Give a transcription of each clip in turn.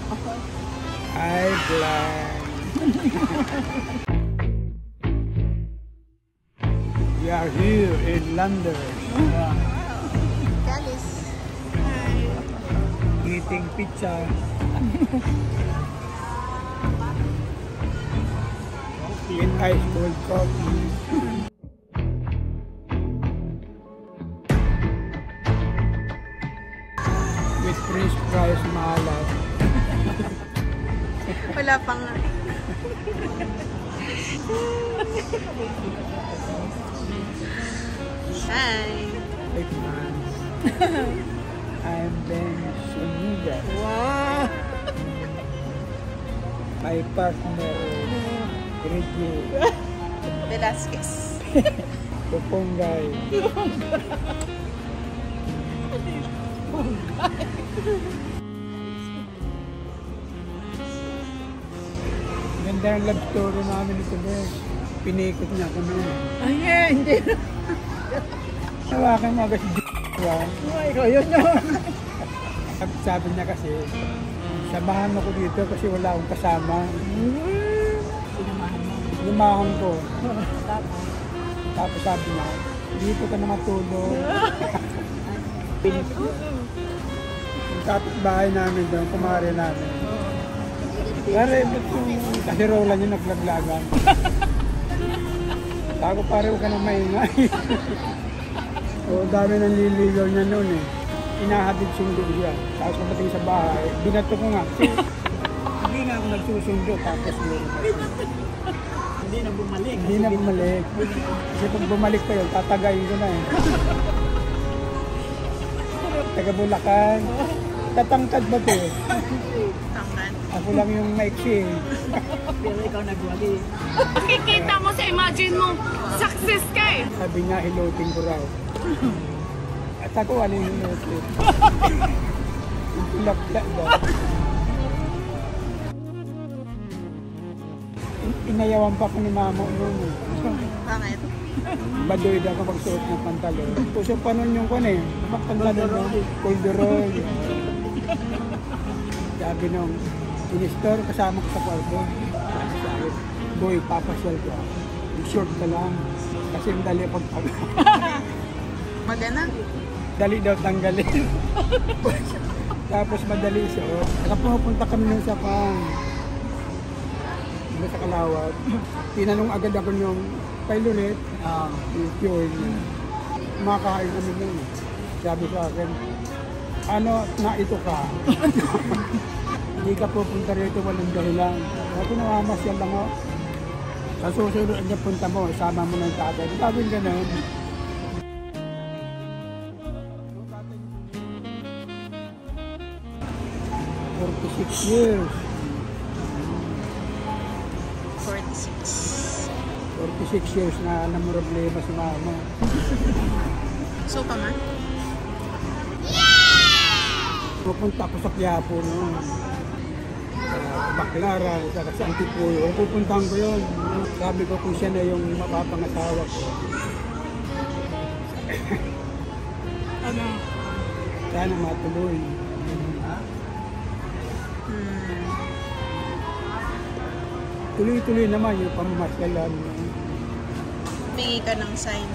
Hi, Glenn. We are here in London. Jealous. Eating pizza. And ice cold coffee. With french fries maalat. Wala pa nga. Hi. Big man. I'm Ben Soniga. Wow. My partner, Ricky. Velasquez. Pupongay. Ganda ang love story namin ito, Bes. Pinikot niya kami. Ay, hindi. Hawakan mo agad si D***an. Ay, ikaw yun yun. Sabi niya kasi, samahan mo ko dito kasi wala akong kasama. Sinamahan mo. Lumahan ko. Tapos? Tapos sabi niya, dito ka na matulog. Yung kapitbahay namin doon, kumari namin. Pare, ba't yung kasirola niya naglaglagan? Tago pare, huwag ka na maingay. O, dami ng liligaw niya noon eh. Inahatid sundo siya. Tapos pagdating sa bahay, binato ko nga. Hindi nga ako nagsusundo, tapos Hindi na bumalik. hindi na bumalik. Kasi pag bumalik pa yun, tatagayin ko na eh. Taga Bulacan. Tatangkad ba ito eh? Tangkan. Ako lang yung maiksi eh. Pero ikaw nagwali. Nakikita mo sa imagine mo, success ka eh. Sabi niya, hilutin ko raw. At ako, ano yung hilutin? Yung pilapla daw. Inayawan pa ko ni mama noon eh. Bakit? Badoy daw ako magsuot ng pantalon. Puso pa nun yung kon eh. Pantalon ng Colderoy. Sabi nung in-store kasama ko sa kwarto. Sabi sa akin, boy, papasyal ko. Short ka lang. Kasi madali pagpag. Magana? Dali daw tanggalin. Tapos madali siya. Saka pumunta kami nun sa pang. Sa Kalawag. Tinanong agad ako yung Pailoret. Yung pure niya. Makakain kami nun. Sabi sa akin, ano na ito ka? Hindi ka pupunta rito, walang dahilan. Ako namamasyal lang ako. Sa susunod niya punta mo, isama mo ng tatay. Sabi nga gano'n. 46 years. 46. 46 years na problema si mama. So pa man? Pupunta ako sa Quiapo noon. Baclaran, saka sa Antipuyo. Pupuntahan ko yun. Sabi ko kung siya na yung mapapangasawa ko. Ano? Sana matuloy. Tuloy-tuloy naman yung pamamasyalan. Humingi ka ng sign.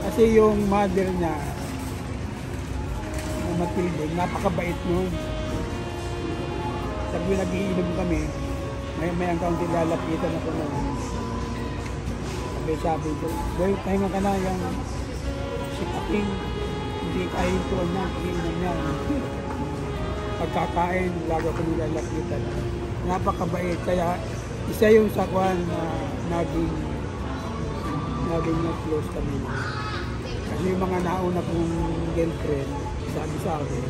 Kasi yung mother niya, Matilde, napakabait nun. Sabi nag-iinom kami, may ang kaunti lalapitan ako nun. Sabi ko, boy, pahinga ka na yung si Kating, hindi kain ko na, iinom niya. Pagkakain, lago ko nilalapitan. Napakabait, kaya isa yung sakwan na naging na-close kami. Kasi yung mga nauna kong girlfriend, sabi sa akin,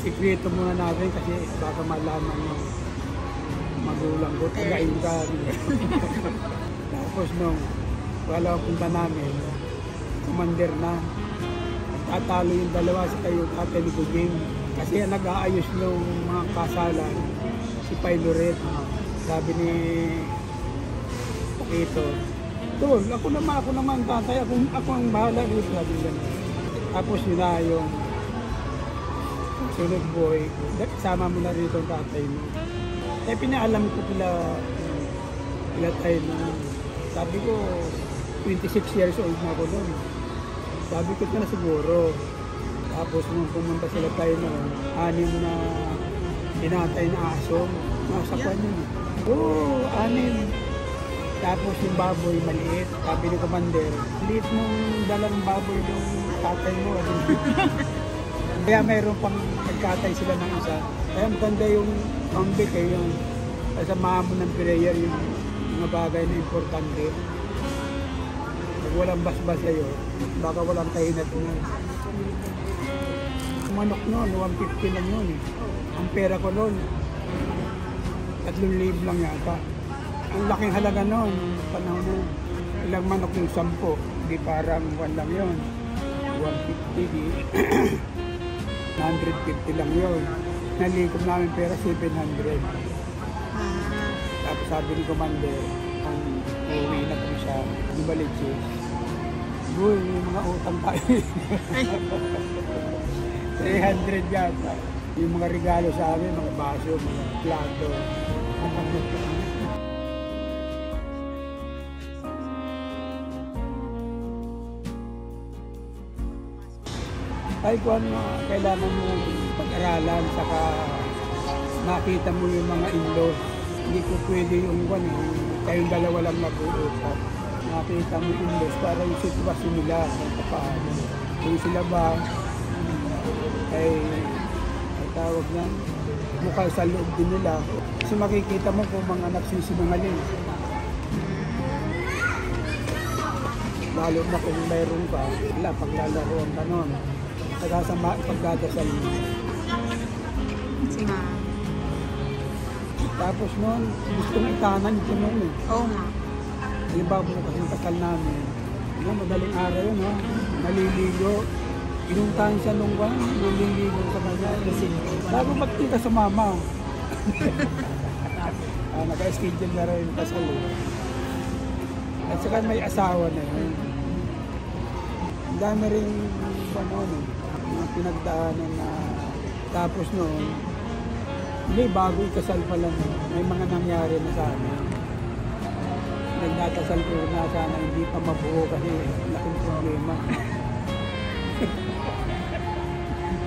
sikreto muna natin kasi baka malaman ng magulang ko, tagain ka. Tapos nung wala punta namin, commander na, tatalo yung dalawa sa kayo ate ni Kujing. Kasi nag-aayos nung mga kasalan, si Pailoret, sabi ni Pakito, Tol, ako naman tatay, ako ang bahala dito, sabi ganun. Tapos yun na yung sunod boy, sama mo na rito ang tatay mo. Eh, pinaalam ko pila tayo na. Sabi ko, 26 years old na ako doon. Sabi ko na siguro. Tapos nung pumunta sila tayo noon, 6 na pinatay na aso. Nasa kwan yun. Oo, 6. Tapos yung baboy maliit. Sabi ni Commander, liit nung dalang baboy yung tatay mo. Kaya mayroon pang nagkatay sila ng isa. Kaya maganda yung pambik yung kasamahan mo ng prayer, yung mga bagay na importante. Pag walang basbas sa'yo, baka walang kahinat mo. Manok noon, 150 lang yun. Ang pera ko noon, 3,000 lang yata. Ang laking halaga noon, panahon na. Ilang manok yung 10, di parang 1 lang yun. 150, di 150 lang yun. Nalikom namin pera, 700. Tapos sabi ni Commander, kung uuwi na kami siya, bumalik siya. Uy, may mga utang tayo. 300 yata. Yung mga regalo sa amin, mga baso, mga plato. Ay kung ano, kailangan mo pag-aralan, saka makita mo yung mga in-laws. Hindi ko pwede yung kayong dalawa lang mag-uusap. Makita mo yung in-laws para yung sitwasyon nila. Paano. Kung sila ba ay tawag na mukha sa loob din nila. Kasi makikita mo kung mga nagsisinungaling. Lalo na kung mayroon ka, wala, paglalaroan ka nun. Saka sa pagdadasal mo. Tapos noon, gustong itanan ito noon eh. Oo nga. Halimbawa mo kasi yung kasal namin. Madaling araw yun, ha? Maliligo. Inuntahan siya nung naliligo sa kanya. Bago magkita sa mama. Naka-schedule na rin yung kasal eh. At saka may asawa na yun. Ang dami rin mga pinagdaanan na tapos noon, hindi, bago ikasal pa lang, may mga nangyari na sa amin. Nagdatasal ko na sana hindi pa mabuo kasi laking problema.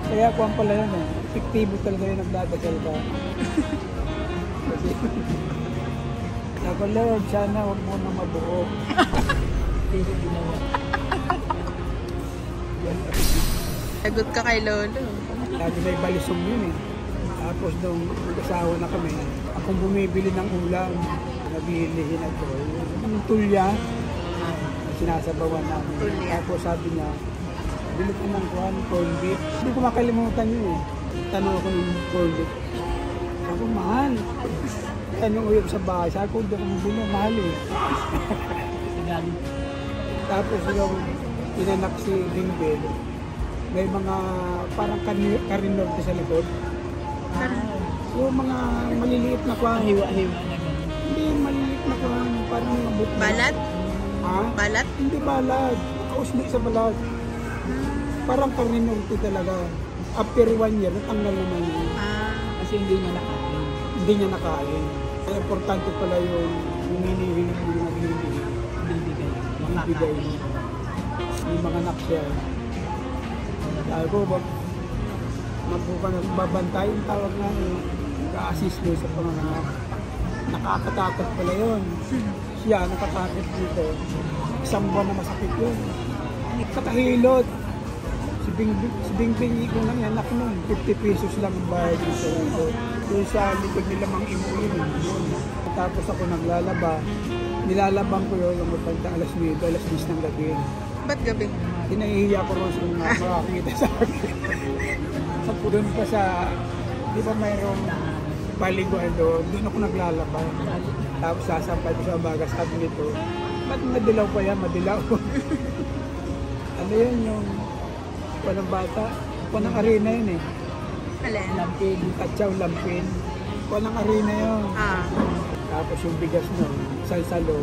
Kaya kuwan pala yun eh, fiktibo talaga yung nagdadasal ka. Kasi, sabi Lord, sana huwag mo na mabuo. Hindi ginawa. Sagot ka kay Lolo. Lagi may balisong yun eh. Tapos nung mag-asawa na kami, akong bumibili ng ulam. Nabilihin ako. Yung tulya, sinasabawan namin. Tulya. Tapos sabi niya, bilit ko ng corn beef. Hindi ko makalimutan yun eh. Tanong ako ng corn beef. Sabi ko, mahal. Tanong uwi sa bahay. Sabi ko, hindi ako mabili. Mahal eh. Tapos yung inanak si Dingbel, may mga parang karinor sa likod. Yung mga maliliit na kwan. Hiwa-hiwa na gano'n. Hindi, maliliit na kwan. Parang mabot na. Balat? Ha? Balat? Hindi balat. Kausli sa balat. Parang karinor talaga. After 1 year, natanggal naman yun. Kasi hindi niya nakain. Hindi niya nakain. Kaya importante pala yung hinihiling mo yung naghihili. Bibigay mo. Yung mga anak siya. Sabi ko, magbabantay yung tawag nga, nag-a-assist mo sa panganganak. Nakakatakot pala yun. Siya, nakatakot dito. Isang buwan na masakit yun. Katahilot. Si Bingbing ko lang yan, anak nun. 50 pesos lang ang bayad dito. Doon sa likod nila mang imuin. Tapos ako naglalaba. Nilalabang ko yun yung magpagta alas 9, alas 10 ng gabi. Ba't gabi? Kinahihiya ko rin sa mga makakita sa akin. Doon pa sa, di ba mayroong paliguan doon, doon ako naglalaba. Tapos sasampay ko sa baga, sabi nito, ba't madilaw pa yan, madilaw? Ano yun yung walang bata? Walang arena yun eh. Alin? Lampin, katsaw, lampin. Walang arena yun. Tapos yung bigas nun, salsalo,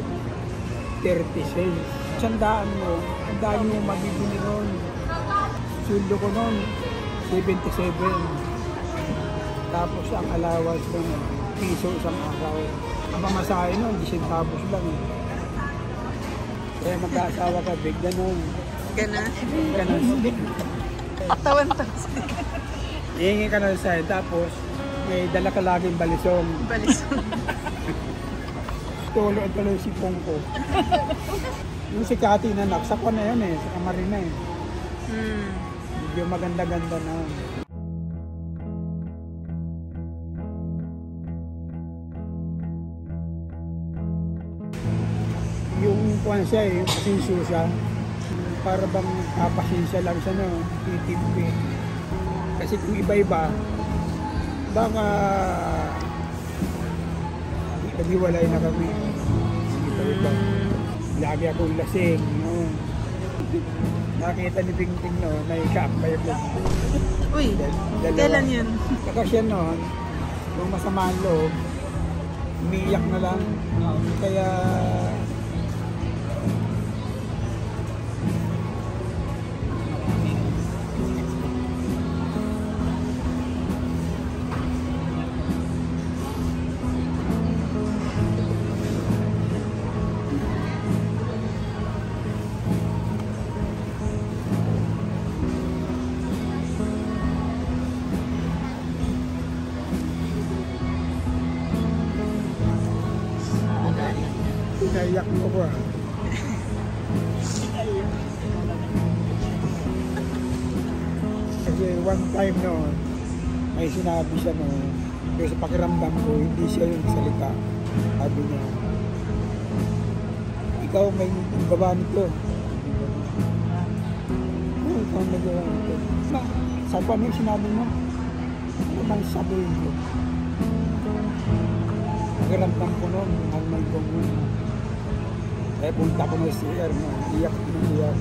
30 cents. Sandaan mo, ang dami mo mabibili nun. Sulo ko nun, 77. Tapos ang allowance ng piso isang araw. Ang pamasahe nun, 10 centavos lang eh. Kaya magkaasawa ka, big ganun. Gana. Ganun. Tawan-tawas. Ihingi ka na sa tapos may dala ka laging balisong. Balisong. Tuloy si Pongko. Yung si Kati na naksakwa na yun eh, sa Camarina eh. Medyo maganda-ganda na. Yung kuwan siya eh, yung pasensyo siya. Para bang papasensya lang siya no, titipid. Kasi kung iba-iba, baka naghiwalay na kami. Iba-iba. Lagi akong lasing. No? Nakita ni Pingping no, may kaakbay ko. Uy, kailan yun? Saka siya noon, yung masama ang loob, umiiyak na lang. Kaya naiyak mo ko. Kasi one time noon, may sinabi siya noon, pero sa pakiramdam ko, hindi siya yung salita. Sabi niya, ikaw may gawa nito. Oo, ikaw may gawa nito. Sa paano yung sinabi mo? Ano bang sabihin ko? Pakiramdam ko noon, normal ko noon. Eh, punta ko na CR mo, iyak na iyak.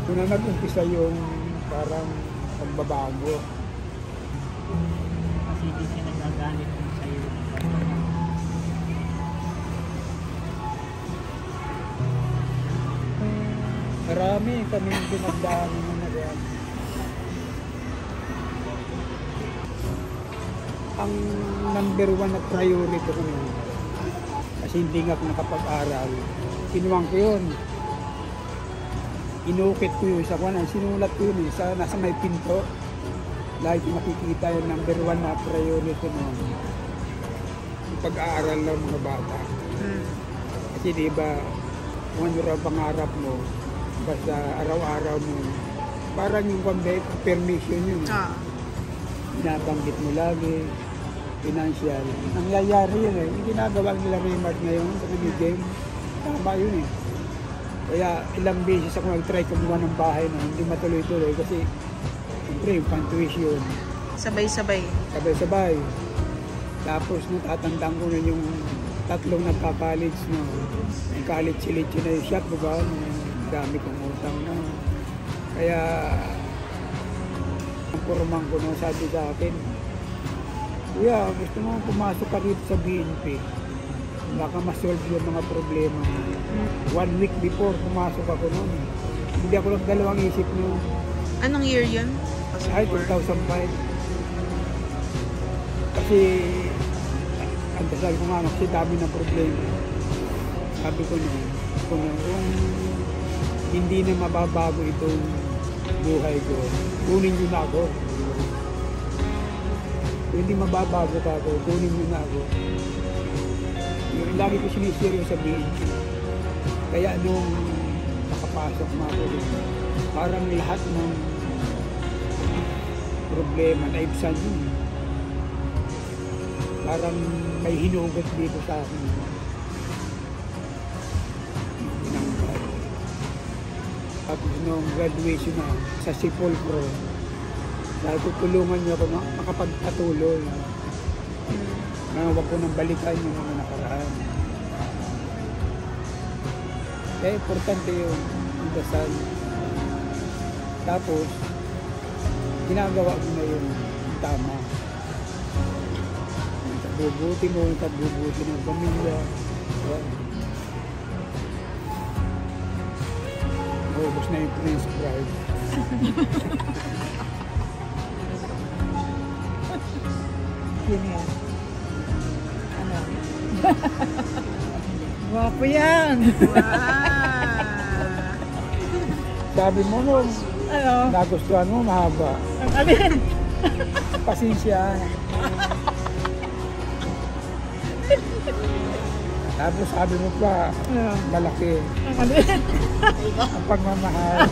Kung na nag-umpisa yung parang pagbabago. Kasi hindi siya nagagalit kung sa'yo. Marami kami pinagdaan na nagyan. Ang number 1 na priority ko naman. Kasi hindi nga ako nakapag-aral. Sinuwang ko yun. Inukit ko yun sa kanan. Sinulat ko yun sa nasa may pinto. Lagi ko makikita yung number 1 na priority mo. Yung pag-aaral ng mga bata. Kasi di ba, kung ano raw pangarap mo, basta araw-araw mo, parang yung permission yun. Binabanggit mo lagi. Financial. Nangyayari yun eh. Yung ginagawa nila Raymart ngayon sa game, tama yun eh. Kaya ilang beses ako nag-try kumuha ng bahay na hindi matuloy-tuloy kasi siyempre yung pan-tuition. Sabay-sabay. Sabay-sabay. Tapos natatandaan ko na yung tatlong nagka-college no. Yung college silityo na yung shop, diba? Dami kong utang na. Kaya ang kurumang ko na sabi sa akin, kuya, gusto mo pumasok ka dito sa BNP. Baka ma-solve yung mga problema. 1 week before, pumasok ako noon. Hindi ako nagdalawang isip noon. Anong year yun? Ay, 2005. Kasi, ang dasal ko nga, kasi dami ng problema. Sabi ko noon, kung hindi na mababago itong buhay ko, kunin nyo na ako. Kung hindi mababago ka ako, kunin nyo na ako. Yung lagi ko sinisiryo sa BNP. Kaya nung nakapasok na ako dito, parang lahat ng problema na ibsan yun. Parang may hinugot dito sa akin. Tapos nung graduation na sa Sipol Pro, dahil tutulungan niyo ako makapagpatuloy. Huwag ko nang balikan yung mga nakaraan. Kaya importante yung dasal. Tapos, ginagawa ko na yung tama. Bubuti mo, bubuti ng pamilya. Ubus na yung Prince Bride. skinhead. Ano? Gwapo yan. Wow. Sabi mo nung Ano? nagustuhan mo, mahaba. Ang alin? Pasensya. Tapos sabi mo pa, Ano? malaki. Ang alin? Ang pagmamahal.